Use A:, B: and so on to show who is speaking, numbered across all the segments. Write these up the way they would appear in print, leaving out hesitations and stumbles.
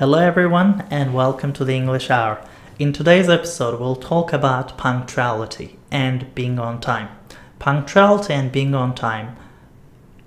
A: Hello everyone and welcome to the English Hour. In today's episode we'll talk about punctuality and being on time. Punctuality and being on time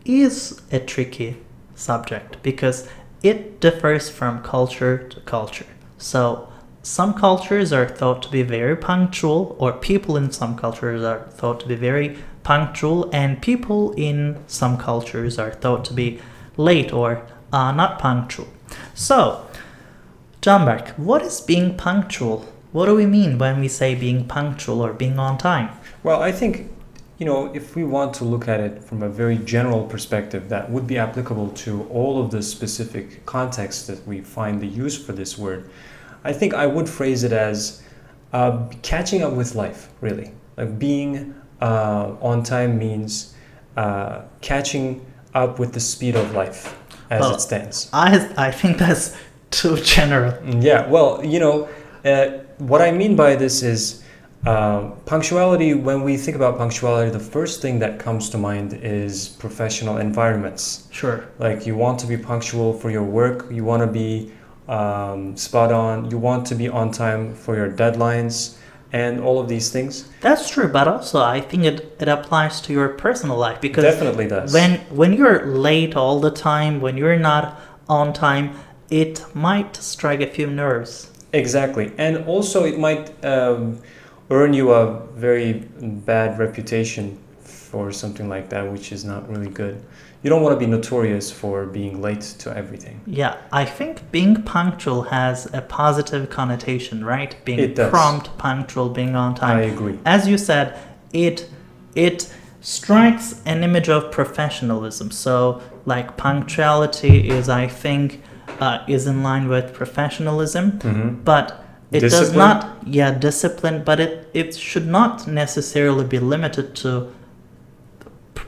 A: is a tricky subject because it differs from culture to culture. So some cultures are thought to be very punctual, or people in some cultures are thought to be very punctual, and people in some cultures are thought to be late or not punctual. So, Canberk, what is being punctual? What do we mean when we say being punctual or being on time?
B: Well, I think, if we want to look at it from a very general perspective that would be applicable to all of the specific contexts that we find the use for this word, I think I would phrase it as catching up with life, really. Like being on time means catching up with the speed of life as it stands.
A: I think that's too general.
B: Yeah, well, what I mean by this is punctuality. When we think about punctuality, the first thing that comes to mind is professional environments.
A: Sure.
B: Like you want to be punctual for your work, you want to be spot on, you want to be on time for your deadlines and all of these things.
A: That's true, but also I think it applies to your personal life, because
B: definitely does.
A: When you're late all the time, when you're not on time, it might strike a few nerves.
B: Exactly. And also it might earn you a very bad reputation for something like that, which is not really good. You don't want to be notorious for being late to everything.
A: Yeah, I think being punctual has a positive connotation, right? Being
B: It does.
A: prompt, punctual, being on time.
B: I agree.
A: As you said, it strikes an image of professionalism. So, like, punctuality is, I think, is in line with professionalism, but it
B: Discipline?
A: does not, discipline, but it should not necessarily be limited to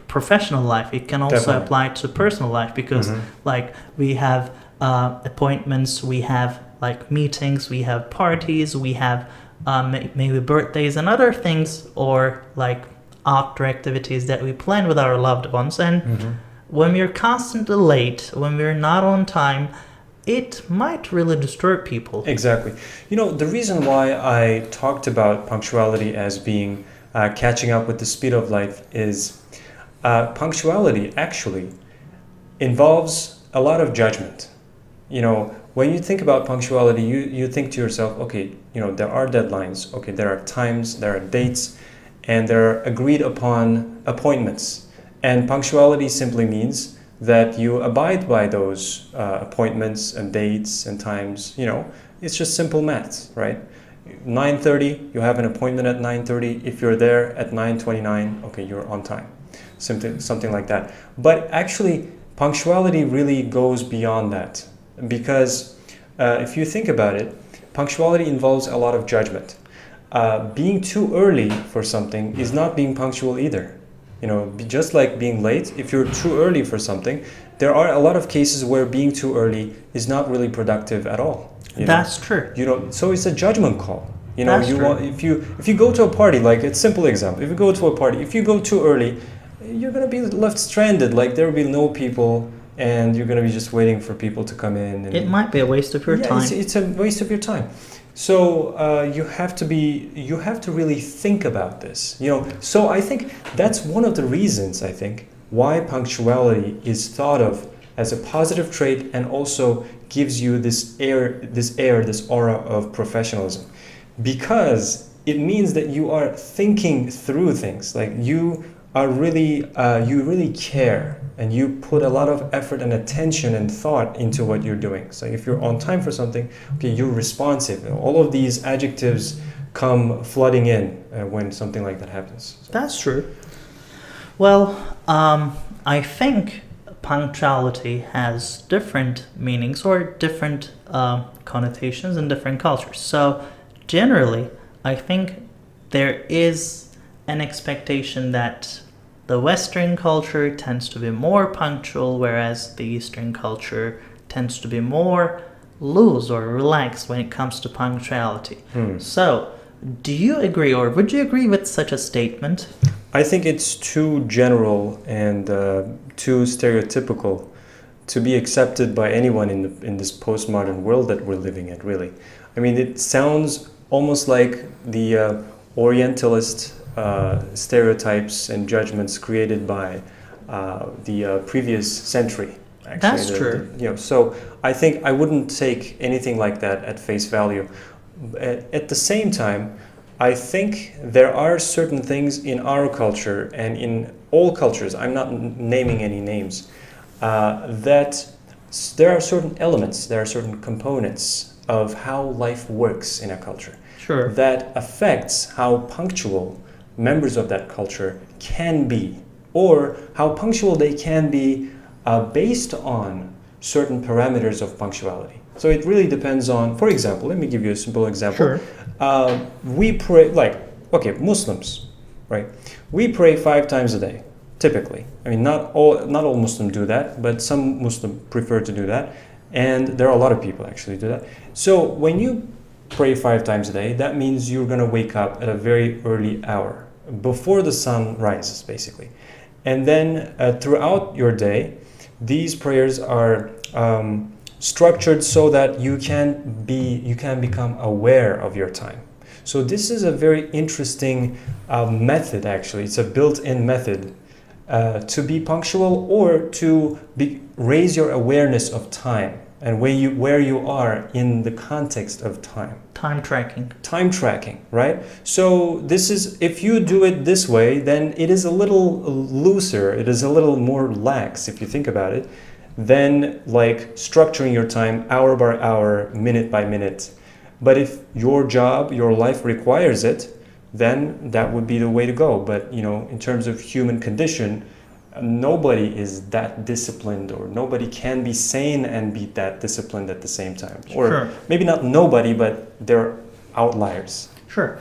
A: professional life. It can also
B: Definitely.
A: apply to personal life, because like we have appointments, we have like meetings, we have parties, we have maybe birthdays and other things, or like outdoor activities that we plan with our loved ones. And when we're constantly late, when we're not on time, it might really disturb people.
B: Exactly. The reason why I talked about punctuality as being catching up with the speed of life is punctuality actually involves a lot of judgment. When you think about punctuality, you think to yourself, okay, there are deadlines, okay, there are times, there are dates, and there are agreed upon appointments. And punctuality simply means that you abide by those appointments and dates and times. It's just simple maths, right? 9:30, you have an appointment at 9:30. If you're there at 9:29, okay, you're on time. Something like that. But actually, punctuality really goes beyond that, because if you think about it, punctuality involves a lot of judgment. Being too early for something is not being punctual either. Just like being late, if you're too early for something, there are a lot of cases where being too early is not really productive at all.
A: That's true.
B: So it's a judgment call.
A: That's true.
B: If you go to a party, like a simple example, if you go to a party, if you go too early, you're going to be left stranded. Like there will be no people, and you're going to be just waiting for people to come in. And
A: it might be a waste of your time.
B: It's a waste of your time. So you have to really think about this. So I think that's one of the reasons, I think, why punctuality is thought of as a positive trait, and also gives you this aura of professionalism, because it means that you are thinking through things. Like you really care, and you put a lot of effort and attention and thought into what you're doing. So if you're on time for something, okay, you're responsive. All of these adjectives come flooding in when something like that happens. So.
A: That's true. Well, I think punctuality has different meanings or different connotations in different cultures. So generally, I think there is an expectation that the Western culture tends to be more punctual, whereas the Eastern culture tends to be more loose or relaxed when it comes to punctuality. So, do you agree, or would you agree with such a statement?
B: I think it's too general and too stereotypical to be accepted by anyone in this postmodern world that we're living in, really. I mean, it sounds almost like the Orientalist stereotypes and judgments created by the previous century. Actually,
A: That's true.
B: So I think I wouldn't take anything like that at face value. At the same time, I think there are certain things in our culture and in all cultures, I'm not naming any names, that there are certain elements, there are certain components of how life works in a culture.
A: Sure.
B: That affects how punctual members of that culture can be, or how punctual they can be based on certain parameters of punctuality. So it really depends on, for example, let me give you a simple example.
A: Sure.
B: We pray, Muslims, right? We pray 5 times a day, typically. I mean, not all Muslims do that, but some Muslims prefer to do that. And there are a lot of people actually do that. So when you pray 5 times a day, that means you're going to wake up at a very early hour, before the sun rises, basically. And then throughout your day, these prayers are structured so that you can become aware of your time. So this is a very interesting method, actually. It's a built-in method to be punctual, or to raise your awareness of time and where you are in the context of time.
A: Time tracking. Time
B: tracking, right? So this is, if you do it this way, then it is a little looser, it is a little more lax if you think about it, than like structuring your time hour by hour, minute by minute. But if your job, your life requires it, then that would be the way to go. But in terms of human condition, nobody is that disciplined, or nobody can be sane and be that disciplined at the same time. Or
A: sure.
B: Maybe not nobody, but they're outliers.
A: Sure.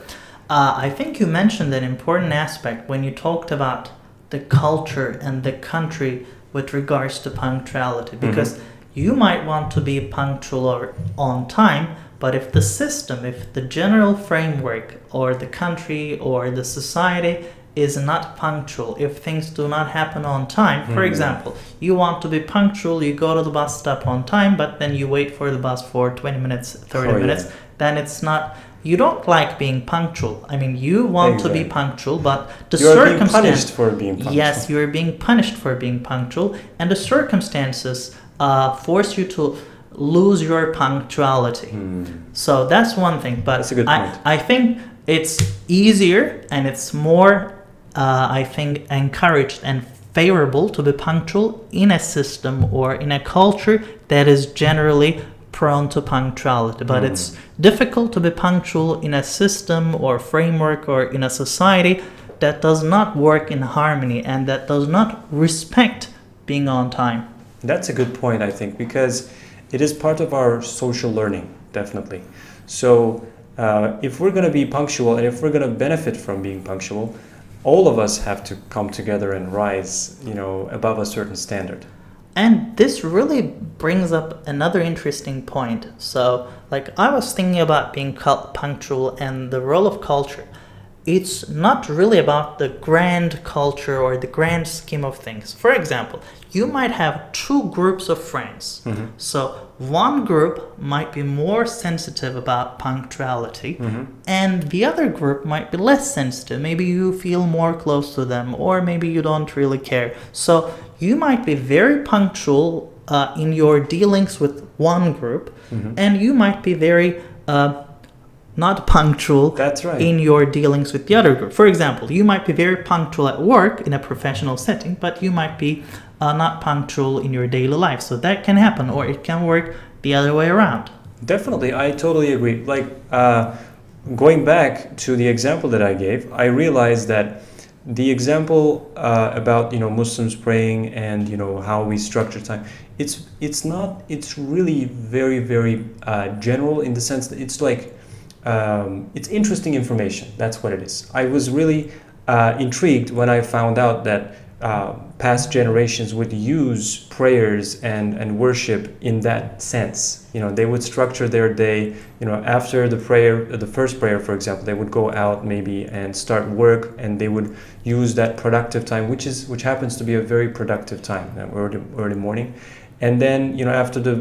A: I think you mentioned an important aspect when you talked about the culture and the country with regards to punctuality, because you might want to be punctual or on time, but if the system, if the general framework or the country or the society is not punctual, if things do not happen on time, for example, you want to be punctual, you go to the bus stop on time, but then you wait for the bus for 20 minutes, 30 minutes, then it's not, you don't like being punctual. I mean, you want to be punctual, but the
B: You're being punished for being punctual.
A: Yes, you're being punished for being punctual, and the circumstances force you to lose your punctuality. So that's one thing, but
B: that's a good point.
A: I think it's easier and it's more, I think, encouraged and favorable to be punctual in a system or in a culture that is generally prone to punctuality. But it's difficult to be punctual in a system or framework or in a society that does not work in harmony and that does not respect being on time.
B: That's a good point, I think, because it is part of our social learning, definitely. So if we're going to be punctual and if we're going to benefit from being punctual, all of us have to come together and rise, above a certain standard.
A: And this really brings up another interesting point. So, I was thinking about being punctual and the role of culture. It's not really about the grand culture or the grand scheme of things. For example, you might have 2 groups of friends. So one group might be more sensitive about punctuality, and the other group might be less sensitive. Maybe you feel more close to them, or maybe you don't really care. So you might be very punctual in your dealings with one group, and you might be very not punctual
B: That's right.
A: in your dealings with the other group. For example, you might be very punctual at work in a professional setting, but you might be not punctual in your daily life. So that can happen, or it can work the other way around.
B: Definitely, I totally agree. Going back to the example that I gave, I realized that the example about Muslims praying and how we structure time, it's really very, very general, in the sense that it's it's interesting information. That's what it is. I was really intrigued when I found out that past generations would use prayers and worship in that sense. They would structure their day, after the prayer, the first prayer, for example, they would go out maybe and start work, and they would use that productive time, which happens to be a very productive time, early morning. And then after the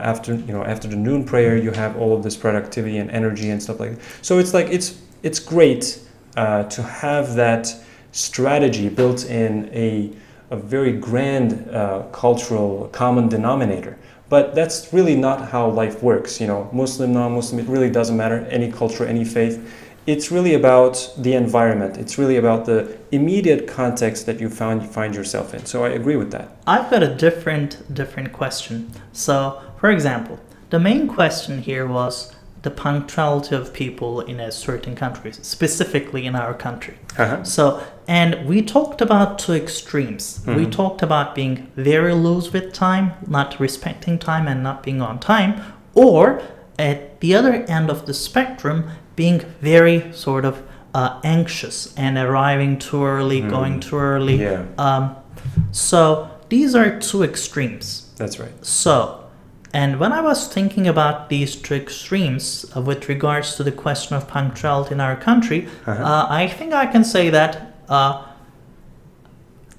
B: after the noon prayer, you have all of this productivity and energy and stuff like that. So it's like it's great to have that strategy built in a very grand cultural common denominator. But that's really not how life works. Muslim, non-Muslim, it really doesn't matter. Any culture, any faith. It's really about the environment. It's really about the immediate context that you find yourself in. So I agree with that.
A: I've got a different question. So, for example, the main question here was the punctuality of people in a certain country, specifically in our country.
B: Uh-huh.
A: So, and we talked about two extremes. We talked about being very loose with time, not respecting time and not being on time, or at the other end of the spectrum, being very sort of anxious and arriving too early, going too early.
B: Yeah.
A: So these are two extremes.
B: That's right.
A: So, and when I was thinking about these two extremes with regards to the question of punctuality in our country, I think I can say that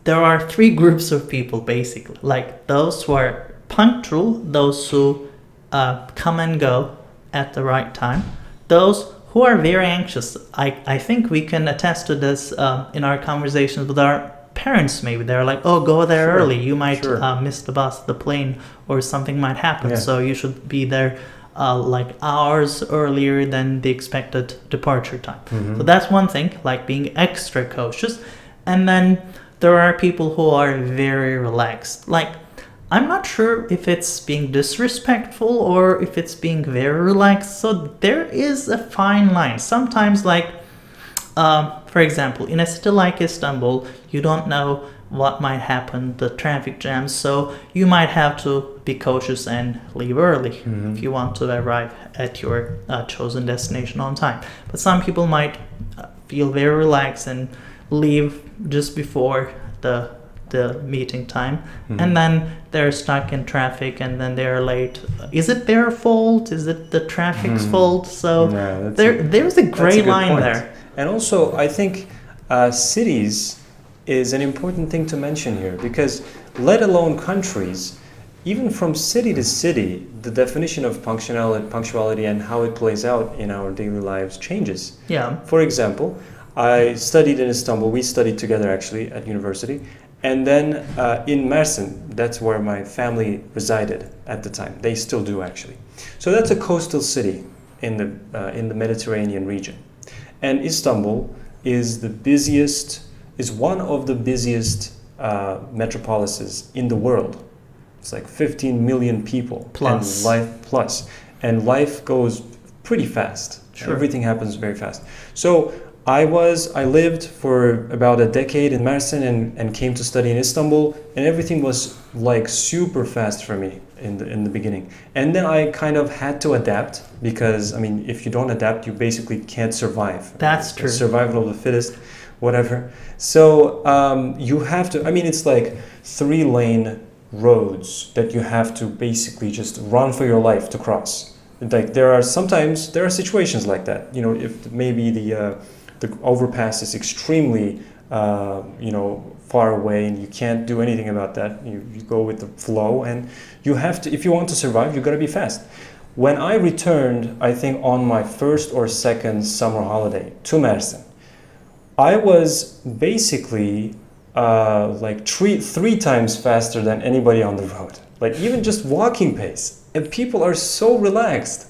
A: there are three groups of people basically. Like those who are punctual, those who come and go at the right time, those who are very anxious. I think we can attest to this in our conversations with our parents. Maybe they're like, oh, go there early, you might miss the bus, the plane, or something might happen, so you should be there like hours earlier than the expected departure time. So that's one thing, like being extra cautious. And then there are people who are very relaxed. Like, I'm not sure if it's being disrespectful or if it's being very relaxed. So there is a fine line. Sometimes, like, for example, in a city like Istanbul, you don't know what might happen, the traffic jams. So you might have to be cautious and leave early if you want to arrive at your chosen destination on time. But some people might feel very relaxed and leave just before the meeting time, and then they're stuck in traffic and then they're late. Is it their fault? Is it the traffic's fault? So there's a gray line there.
B: And also, I think cities is an important thing to mention here, because let alone countries, even from city to city, the definition of punctuality and how it plays out in our daily lives changes.
A: Yeah.
B: For example, I studied in Istanbul. We studied together actually at university. And then in Mersin, that's where my family resided at the time. They still do actually. So that's a coastal city in the Mediterranean region. And Istanbul is one of the busiest metropolises in the world. It's like 15 million people
A: plus.
B: And life goes pretty fast.
A: Sure.
B: Everything happens very fast. So I lived for about a decade in Mersin and came to study in Istanbul, and everything was like super fast for me in the beginning. And then I kind of had to adapt, because I mean, if you don't adapt, you basically can't survive.
A: That's true.
B: Survival of the fittest, whatever. So you have to, I mean, it's like 3-lane roads that you have to basically just run for your life to cross. Like there are situations like that. If maybe the overpass is extremely, far away and you can't do anything about that. You go with the flow, and you have to, if you want to survive, you got to be fast. When I returned, I think on my first or second summer holiday to Mersin, I was basically like three times faster than anybody on the road. Like even just walking pace, and people are so relaxed.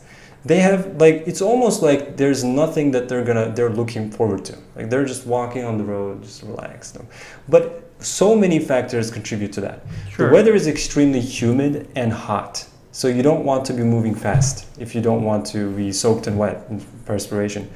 B: They have like, it's almost like there's nothing that they're looking forward to. Like they're just walking on the road, just relaxed. But so many factors contribute to that.
A: Sure.
B: The weather is extremely humid and hot. So you don't want to be moving fast if you don't want to be soaked and wet in perspiration.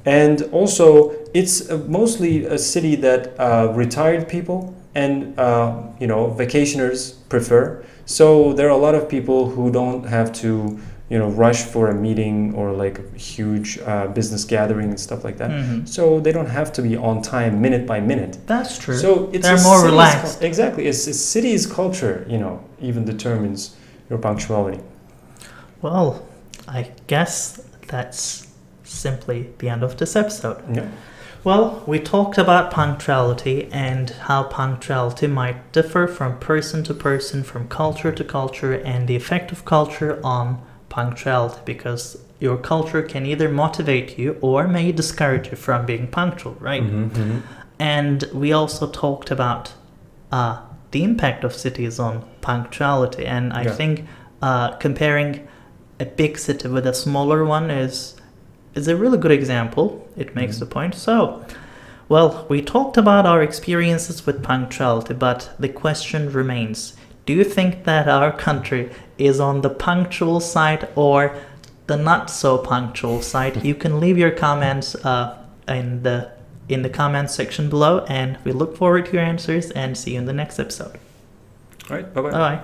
B: And also it's mostly a city that retired people and vacationers prefer. So there are a lot of people who don't have to rush for a meeting or like a huge business gathering and stuff like that. So they don't have to be on time minute by minute.
A: That's true.
B: So
A: they're more relaxed.
B: Exactly. It's a city's culture, even determines your punctuality.
A: Well, I guess that's simply the end of this episode.
B: Yeah.
A: Well, we talked about punctuality and how punctuality might differ from person to person, from culture to culture, and the effect of culture on punctuality, because your culture can either motivate you or may discourage you from being punctual, right? And we also talked about the impact of cities on punctuality, and I think comparing a big city with a smaller one is a really good example. It makes the point. So, well, we talked about our experiences with punctuality, but the question remains: do you think that our country is on the punctual side or the not so punctual side? You can leave your comments in the comments section below, and we look forward to your answers and see you in the next episode.
B: All right, bye-bye.
A: Bye-bye.